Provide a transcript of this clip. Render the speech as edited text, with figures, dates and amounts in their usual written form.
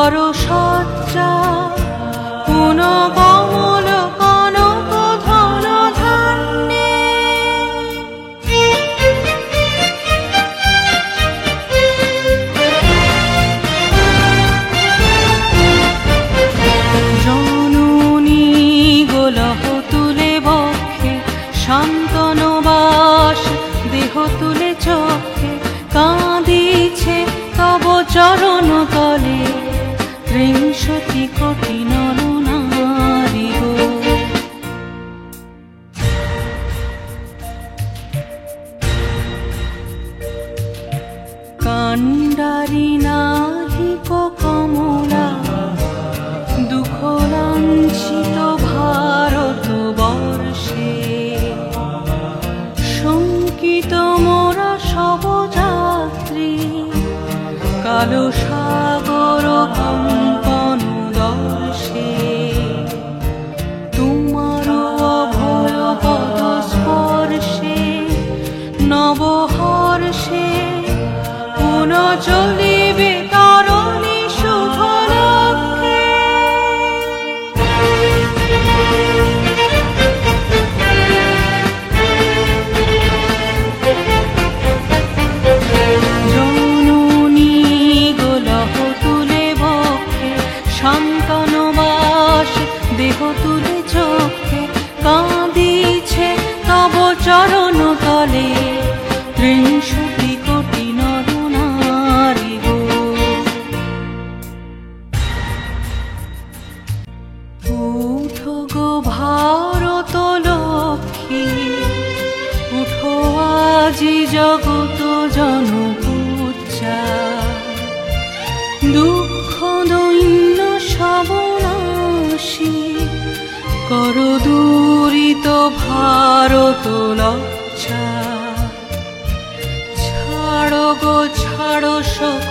কর সজ্জা পুন কমল কনক ধন ধান্যে। জননী গোলহ তুলে বক্ষে শান্তনু বাস দেহ তুলে চক্ষে কাঁদিছে তব চরণ তলে ত্রিংশতি কোটি নর নারী গো। কাণ্ডারি নাহিক কমলা দুঃখ লাঞ্ছিত ভারত বর্ষে শঙ্কিত মোরা সব যাত্রী কালো সাগর কম্পন দর্শে। তোমার অভয় পদ স্পর্শে নবহর্ষে পুন চলিবে তরণী শুভ লক্ষ্যে। জননী গোলহ তুলে বক্ষে শান্তনু বাস দেহ তুলে চক্ষে কাঁদিছে তব চরণ তলে ত্রিংশতি কোটি নর নারী গো। উঠো গো ভারত লক্ষ্মী উঠো আজি জগত জনপূজা। দুঃখ দৈন্য সবনাশী কর দূরিত ভারত লজ্জা। ছাড়ো গো ছাড়ো শোক